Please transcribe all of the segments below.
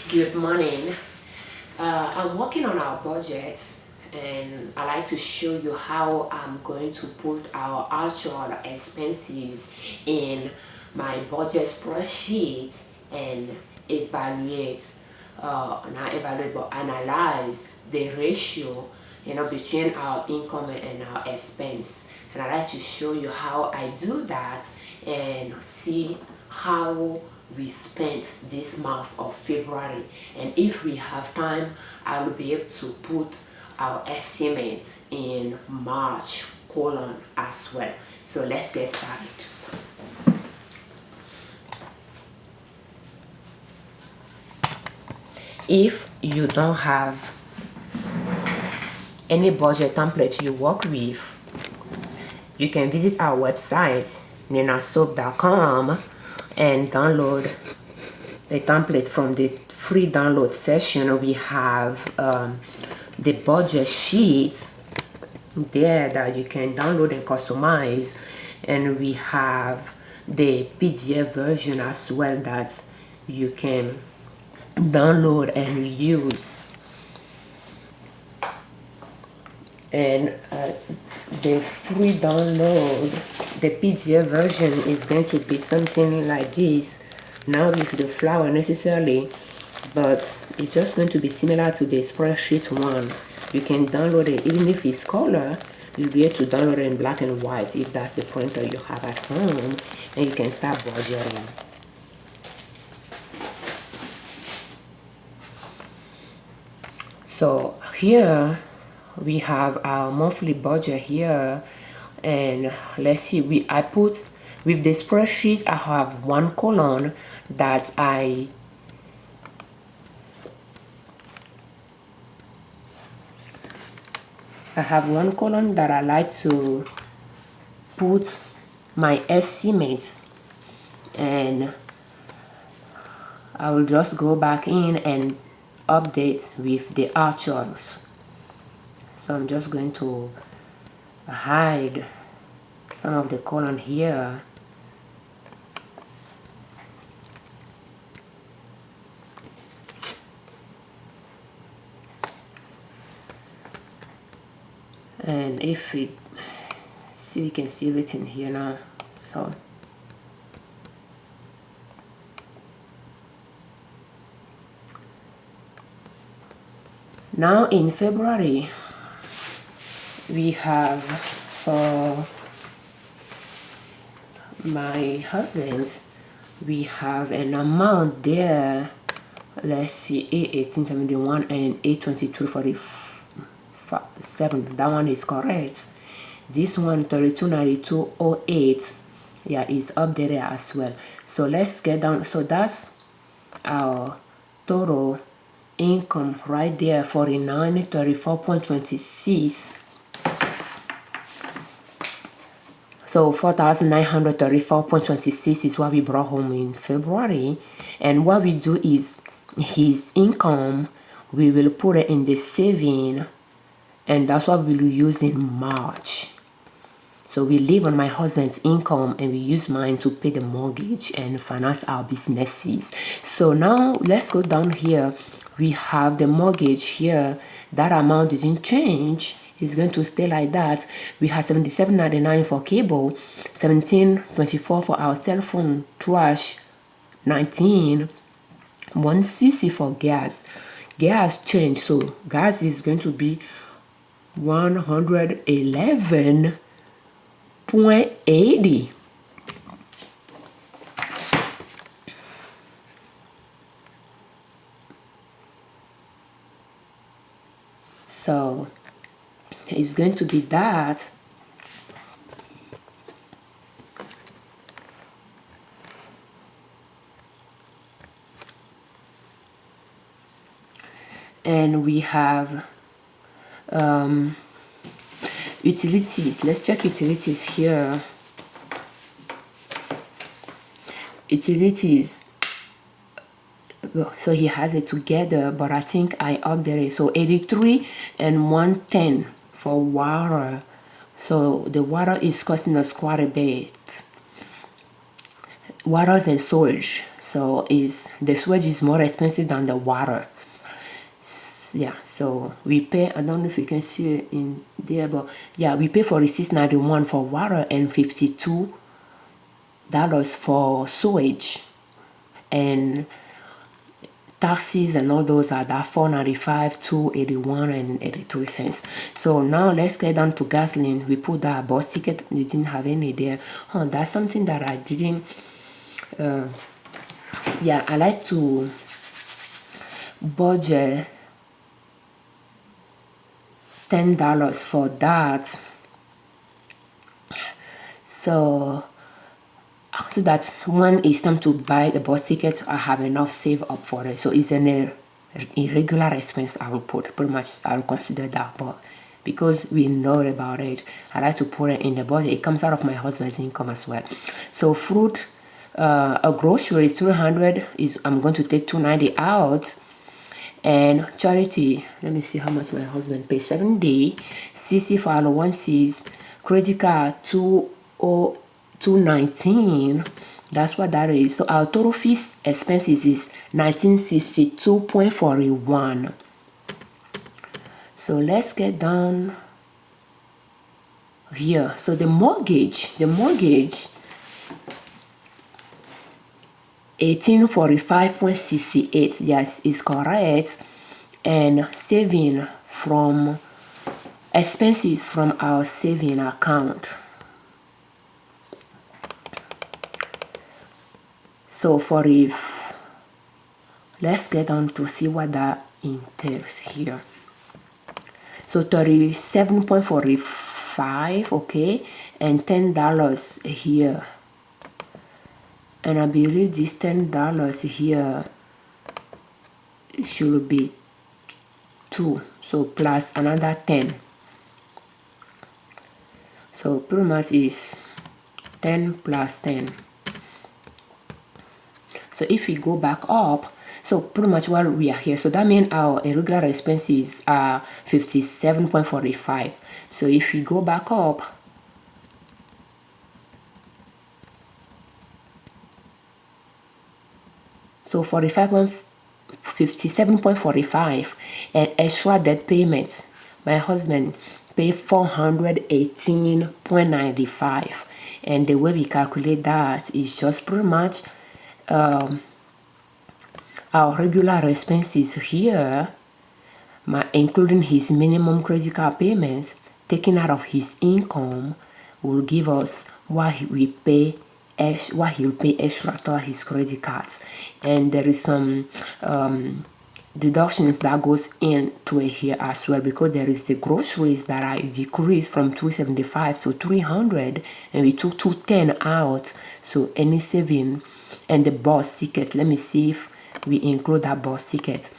Good morning. I'm working on our budget, and I like to show you how I'm going to put our actual expenses in my budget spreadsheet and evaluate, not evaluate, but analyze the ratio, between our income and our expense. And I like to show you how I do that and see how we spent this month of February, and if we have time I will be able to put our estimates in March column as well. So let's get started. If you don't have any budget template you work with, you can visit our website ninasoap.com and download the template from the free download session. We have the budget sheet there that you can download and customize, and we have the PDF version as well that you can download and use. And the free download, the PDF version, is going to be something like this, not with the flower necessarily, but it's just going to be similar to the spreadsheet one. You can download it even if it's color. You'll be able to download it in black and white if that's the printer you have at home, and you can start budgeting. So here we have our monthly budget here, and let's see, I put with the spreadsheet, I have one column that I like to put my estimates, and I will just go back in and update with the actuals. So I'm just going to hide some of the column here. And if it, see, you can see everything here now. So now in February, we have for my husband's, we have an amount there. Let's see, A1871 and A2247. That one is correct. This one 329208, yeah, is updated as well. So let's get down. So that's our total income right there, 4934.26. So 4,934.26 is what we brought home in February. And what we do is his income, we will put it in the saving, and that's what we will use in March. So we live on my husband's income, and we use mine to pay the mortgage and finance our businesses. So now let's go down here. We have the mortgage here. That amount didn't change. It's going to stay like that. We have $77.99 for cable, $17.24 for our cell phone, trash, $19, $1.60 for gas. Gas changed, so gas is going to be $111.80. So it's going to be that. And we have utilities. Let's check utilities here. Utilities, so he has it together, but I think I updated. So 83 and 110 for water. So the water is costing us quite a bit. waters and sewage. So the sewage is more expensive than the water. Yeah, so we pay, I don't know if you can see it in there, but yeah, we pay $46.91 for water and $52 for sewage, and taxes and all those are that $4.95, $2.81 and 83 cents. So now let's get down to gasoline. We put that bus ticket, we didn't have any there. That's something that I didn't yeah, I like to budget $10 for that, so that when it's time to buy the bus ticket, I have enough save up for it. So it's an irregular expense I will put. Pretty much I will consider that, but because we know about it, I like to put it in the budget. It comes out of my husband's income as well. So fruit, a grocery is $300. I'm going to take $290 out. And charity, let me see how much my husband pays. 7 day CC for allowances, credit card $219. That's what that is. So our total fees expenses is $1962.41. So let's get down here. So the mortgage 1845.68, yes, is correct. And saving from expenses from our saving account. So let's get on to see what that entails here. So $37.45, okay, and $10 here. And I believe this $10 here should be 2, so plus another 10. So pretty much is 10 plus 10. So if we go back up, so pretty much while we are here, so that means our irregular expenses are $57.45. So if we go back up, so 57.45, and extra debt payments. My husband paid $418.95, and the way we calculate that is just pretty much our regular expenses here, including his minimum credit card payments, taken out of his income, will give us what he'll pay extra toward his credit cards. And there is some deductions that goes into it here as well, because there is the groceries that I decreased from $275 to $300, and we took $210 out. So any saving, and the bus ticket, let me see if we include that bus ticket.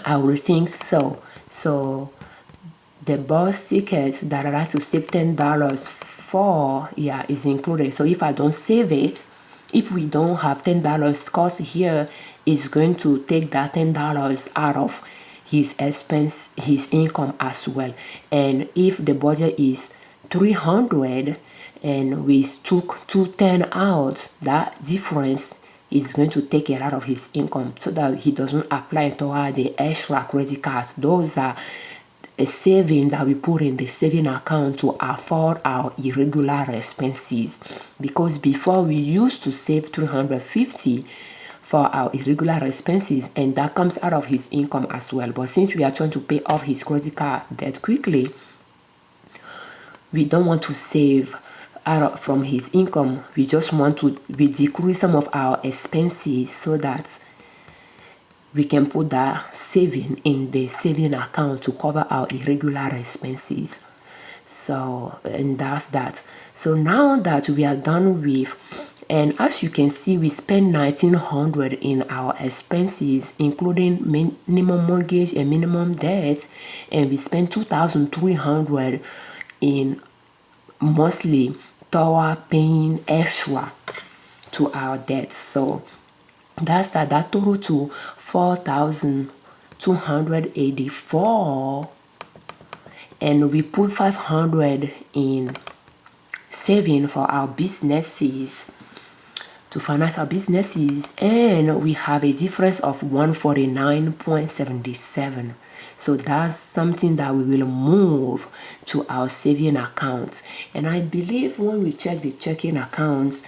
I will think so. So the bus tickets that I like to save $10 for, yeah, is included. So if I don't save it, if we don't have $10 cost here, is going to take that $10 out of his expense, his income as well. And if the budget is $300 and we took $210 out, that difference is going to take it out of his income, so that he doesn't apply toward the extra credit cards. Those are a saving that we put in the saving account to afford our irregular expenses, because before we used to save $350 for our irregular expenses, and that comes out of his income as well. But since we are trying to pay off his credit card debt quickly, we don't want to save out from his income. We just want to decrease some of our expenses so that we can put that saving in the saving account to cover our irregular expenses. So, and that's that. So now that we are done with, and as you can see, we spend $1,900 in our expenses, including minimum mortgage and minimum debt, and we spend $2,300 in monthly toward paying extra to our debts. So that's that total to $4,284, and we put $500 in saving for our businesses to finance our businesses, and we have a difference of 149.77. So that's something that we will move to our saving account. And I believe when we check the checking accounts,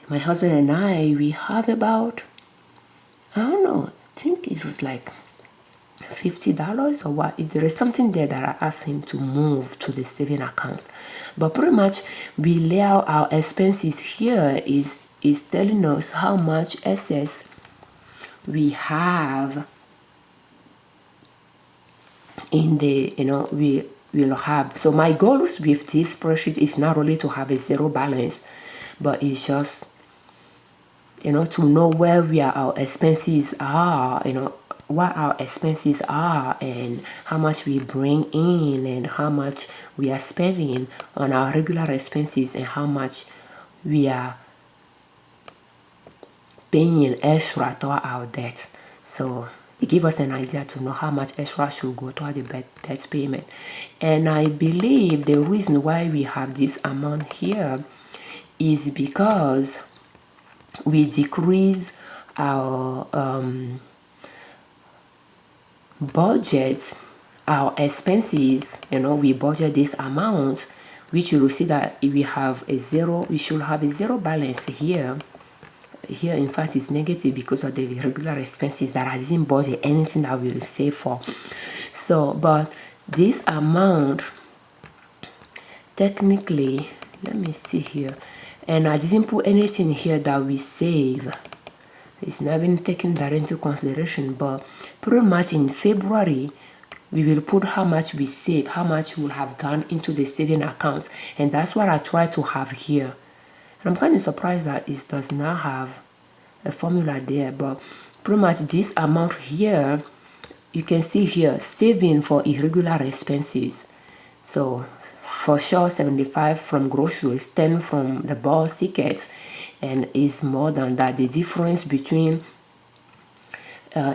my husband and I, we have about, I don't know, I think it was like $50 or what. There is something there that I asked him to move to the saving account. But pretty much we lay out our expenses here is telling us how much excess we have in the, we will have. So my goals with this spreadsheet is not only to have a zero balance, but it's just, to know where our expenses are, what our expenses are, and how much we bring in, and how much we are spending on our regular expenses, and how much we are paying extra toward our debt. So it gives us an idea to know how much extra should go toward the debt payment. And I believe the reason why we have this amount here is because we decrease our budget, our expenses. We budget this amount, which you will see that if we have a zero, we should have a zero balance here. Here, in fact, it's negative because of the regular expenses that I didn't budget anything that we will save for. So, but this amount, technically, let me see here, and I didn't put anything here that we save. It's not been taken that into consideration, but pretty much in February, we will put how much we save, how much will have gone into the saving account, and that's what I try to have here. And I'm kind of surprised that it does not have a formula there, but pretty much this amount here, you can see here, saving for irregular expenses. So for sure, 75 from groceries, 10 from the bus tickets, and it's more than that. The difference between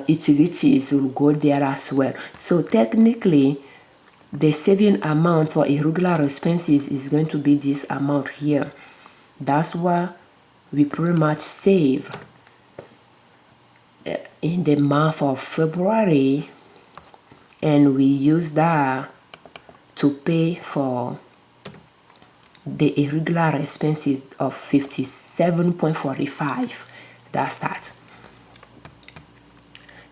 utilities will go there as well. So technically, the saving amount for irregular expenses is going to be this amount here. That's why we pretty much save in the month of February, and we use that to pay for the irregular expenses of 57.45. That's that.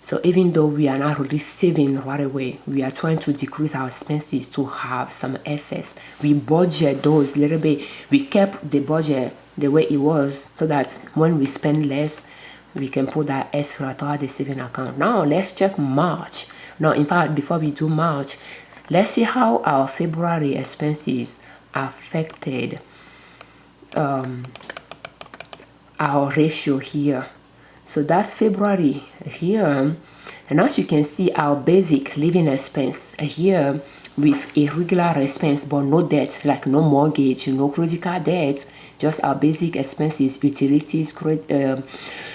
So even though we are not really saving right away, we are trying to decrease our expenses to have some excess. We budget those little bit. We kept the budget the way it was so that when we spend less, we can put that extra toward the saving account. Now let's check March. Now, in fact, before we do March, let's see how our February expenses affected our ratio here. So that's February here, and as you can see, our basic living expense here with a regular expense but no debt, like no mortgage, no credit card debt, just our basic expenses, utilities,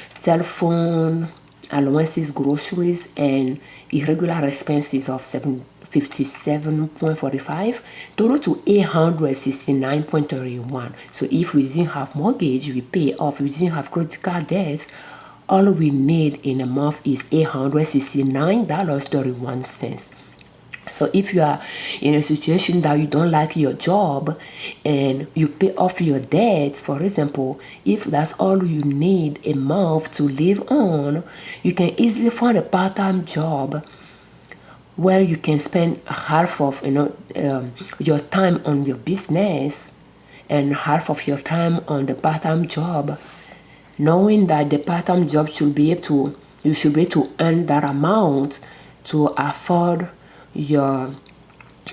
cell phone, allowances, groceries, and irregular expenses of 57.45 total to 869.31. So if we didn't have mortgage, we pay off. We didn't have credit card debts, all we need in a month is $869.31. So if you are in a situation that you don't like your job and you pay off your debt, for example, if that's all you need a month to live on, you can easily find a part-time job where you can spend half of your time on your business and half of your time on the part-time job, knowing that the part-time job should be able to, you should be able to earn that amount to afford your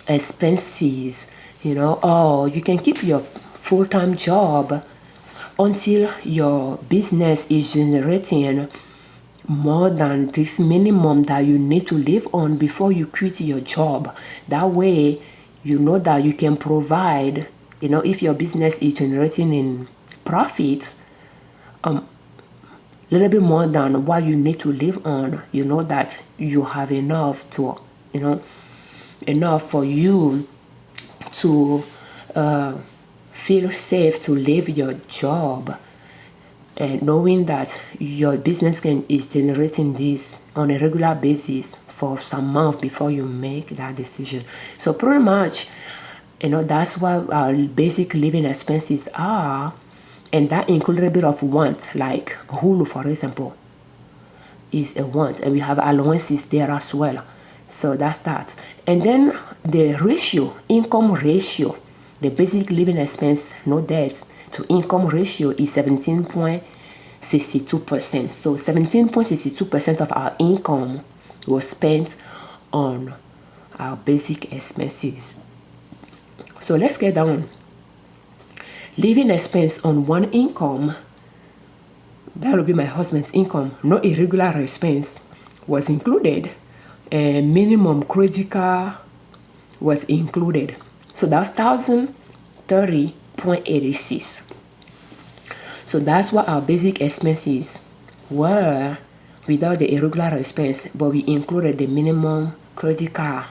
expenses, or you can keep your full-time job until your business is generating more than this minimum that you need to live on before you quit your job. That way, you know that you can provide, if your business is generating in profits, a little bit more than what you need to live on, you know that you have enough to, enough for you to feel safe to leave your job. and knowing that your business is generating this on a regular basis for some months before you make that decision. So pretty much, that's what our basic living expenses are, and that includes a bit of want, like Hulu, for example, is a want, and we have allowances there as well. So that's that. And then the ratio, income ratio, the basic living expense, no debt to income ratio is 17.62%. So 17.62% of our income was spent on our basic expenses. So let's get down. Living expense on one income, that will be my husband's income, no irregular expense was included, and minimum credit card was included. So that's 1,030.86. So that's what our basic expenses were without the irregular expense, but we included the minimum credit card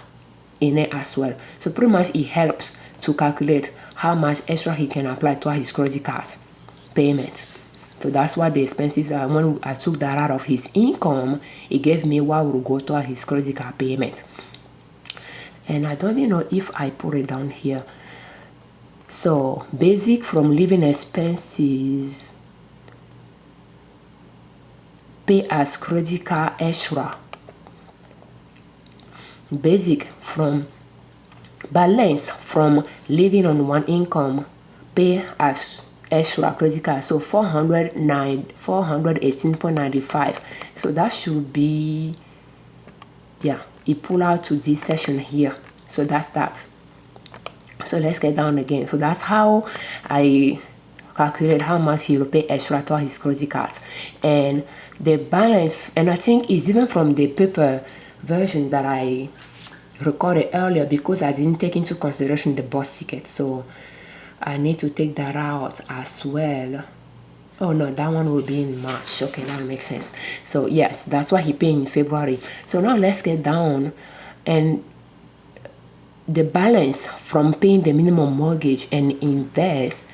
in it as well. So pretty much it helps to calculate how much extra he can apply to his credit card payment. So that's what the expenses are. When I took that out of his income, it gave me what would go to his credit card payment. And I don't even know if I put it down here. So basic from living expenses, pay as credit card extra. Basic from balance from living on one income, pay as extra credit card. So 418.95. So that should be, yeah, it pull out to this section here. So that's that. So let's get down again. So that's how I calculate how much he will pay extra to his credit card. And the balance, and I think it's even from the paper version that I recorded earlier, because I didn't take into consideration the bus ticket. So I need to take that out as well. Oh no, that one will be in March. Okay, that makes sense. So yes, that's what he paid in February. So now let's get down, and the balance from paying the minimum mortgage and invest,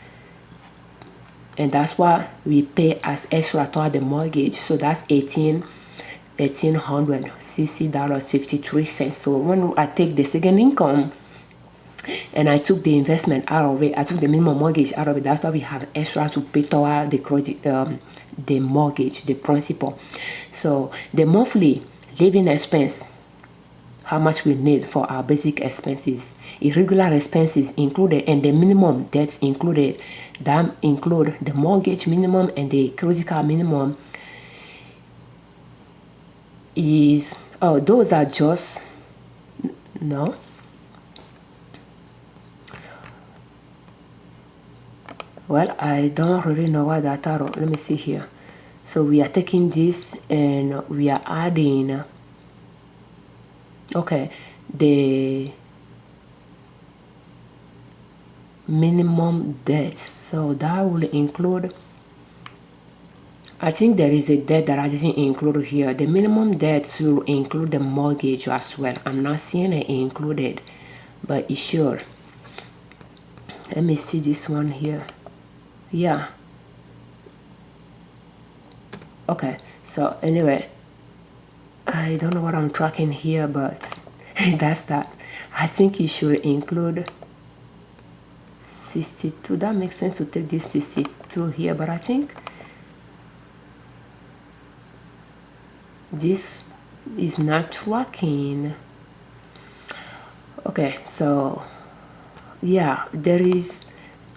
and that's what we pay as extra toward the mortgage. So that's $1,860.53. So when I take the second income and I took the investment out of it, I took the minimum mortgage out of it, that's why we have extra to pay toward the credit, the mortgage, the principal. So the monthly living expense, how much we need for our basic expenses, irregular expenses included, and the minimum debts included, that include the mortgage minimum and the credit card minimum, is, oh, those are just, no, well, I don't really know what that are. Let me see here. So we are taking this and we are adding, okay, the minimum debt. So that will include, I think there is a debt that I didn't include here. The minimum debt will include the mortgage as well. I'm not seeing it included, but it's sure. Let me see this one here. Yeah. Okay, so anyway, I don't know what I'm tracking here, but that's that. I think it should include 62. That makes sense to take this 62 here, but I think this is not tracking. Okay, so yeah, there is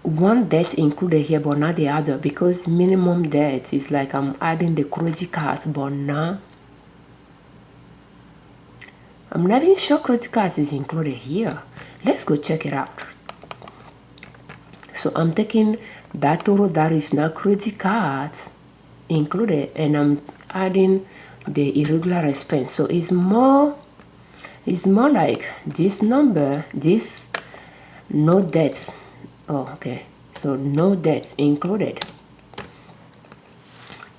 one debt included here, but not the other, because minimum debt is like I'm adding the credit card, but now I'm not even sure credit cards is included here. Let's go check it out. So I'm taking that total that is not credit cards included, and I'm adding the irregular expense. So it's more like this number, this no debts. Oh, okay, so no debts included. It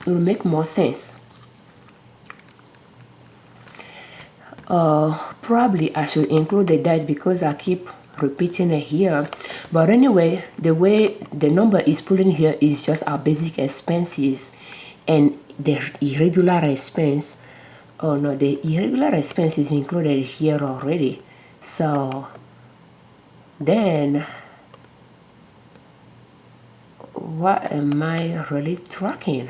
will make more sense. Probably I should include the debt because I keep repeating it here. But anyway, the way the number is pulling here is just our basic expenses, and the irregular expense, oh no, the irregular expense is included here already. So then what am I really tracking?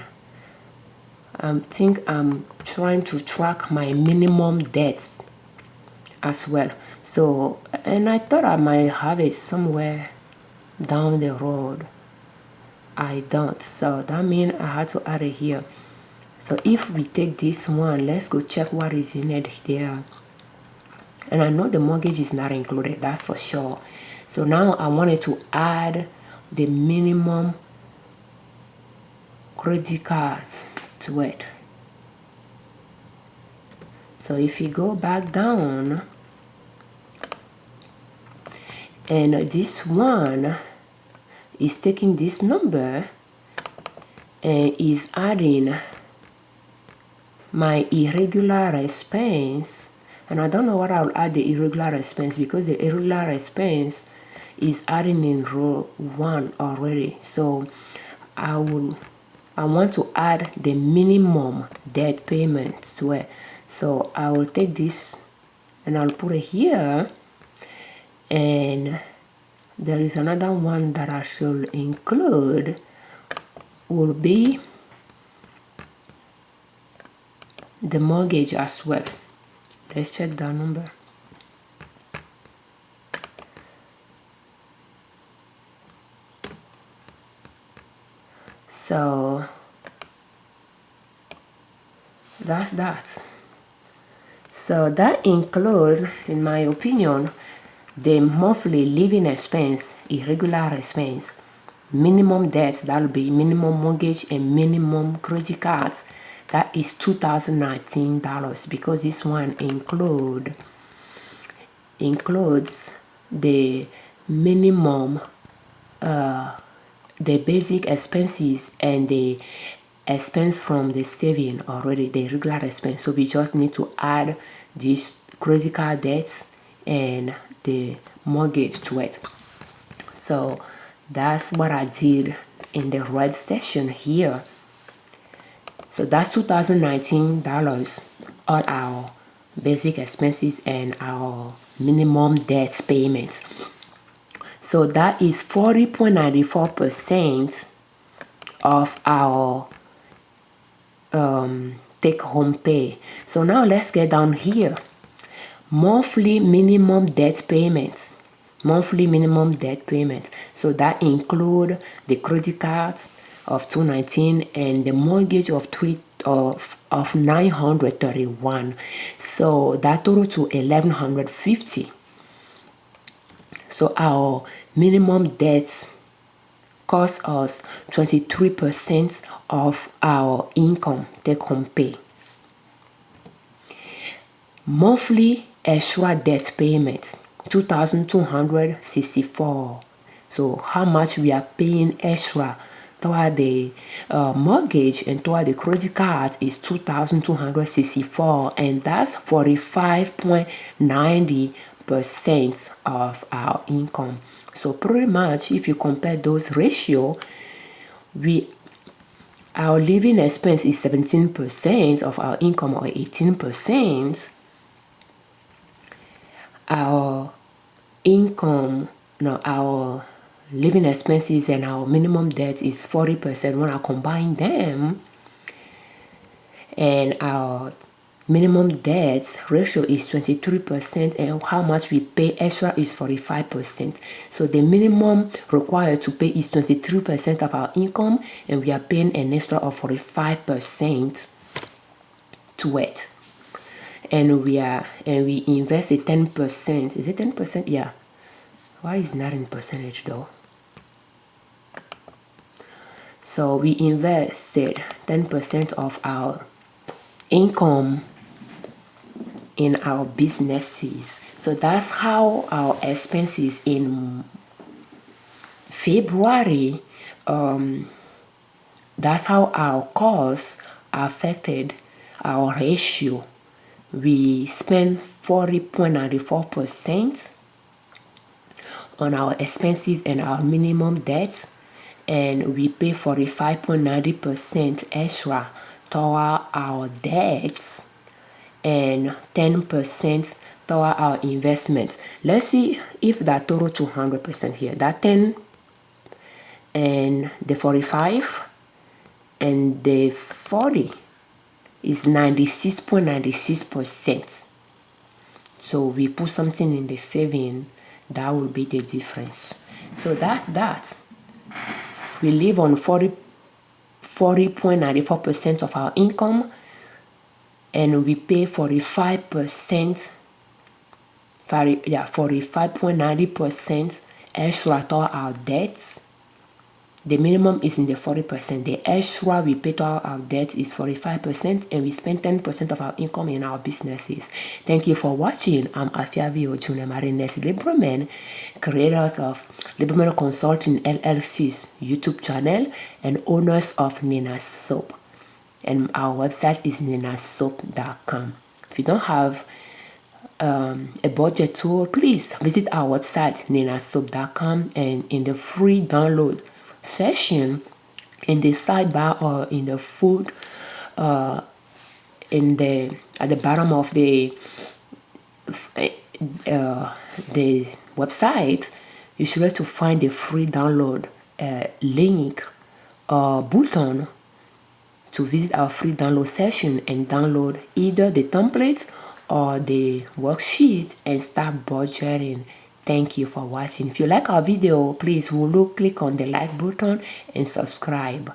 I think I'm trying to track my minimum debts as well. So, and I thought I might have it somewhere down the road. I don't, so that means I had to add it here. So if we take this one, let's go check what is in it there. And I know the mortgage is not included, that's for sure. So now I wanted to add the minimum credit cards to it. So if you go back down, and this one is taking this number and is adding my irregular expense, and I don't know what I'll add the irregular expense, because the irregular expense is adding in row 1 already. So I want to add the minimum debt payment to it. So I will take this and I'll put it here, and there is another one that I should include, will be the mortgage as well. Let's check that number. So that's that. So that include, in my opinion, the monthly living expense, irregular expense, minimum debt, that'll be minimum mortgage and minimum credit cards. That is $2019, because this one includes the minimum, the basic expenses and the expense from the saving already, the regular expense. So we just need to add these credit card debts and the mortgage to it. So that's what I did in the red section here. So that's $2019, all our basic expenses and our minimum debt payments. So that is 40.94% of our take-home pay. So now let's get down here. Monthly minimum debt payments. Monthly minimum debt payments. So that include the credit cards of $219 and the mortgage of $931. So that total to $1,150. So our minimum debts cost us 23% of our income take-home pay. Monthly extra debt payments, $2,264. So how much we are paying extra toward the mortgage and toward the credit card is $2,264, and that's 45.90% of our income. So pretty much, if you compare those ratio, our living expense is 17% of our income, or 18%. Our income, no, our living expenses and our minimum debt is 40% when I combine them, and our minimum debt ratio is 23%, and how much we pay extra is 45%. So the minimum required to pay is 23% of our income, and we are paying an extra of 45% to it. And we invest a 10%. Is it 10%? Yeah. Why is it not in percentage though? So we invested 10% of our income in our businesses. So that's how our expenses in February, that's how our costs affected our ratio. We spent 40.94% on our expenses and our minimum debt, and we pay 45.90% extra toward our debts and 10% toward our investments. Let's see if that total to 100% here. That 10 and the 45 and the 40 is 96.96%. So we put something in the saving, that will be the difference. So that's that. We live on 40.94% of our income, and we pay 45%, 45.90% extra to our debts. The minimum is in the 40%. The extra we pay to our debt is 45%, and we spend 10% of our income in our businesses. Thank you for watching. I'm Afiavi Ojunemarines Liberman, creators of Liberman Consulting LLC's YouTube channel and owners of Nina Soap. And our website is ninasoap.com. If you don't have a budget tool, please visit our website ninasoap.com, and in the free download section, in the sidebar or in the food, at the bottom of the website, you should be able to find the free download link or button to visit our free download session and download either the templates or the worksheet and start budgeting. Thank you for watching. If you like our video, please click on the like button and subscribe.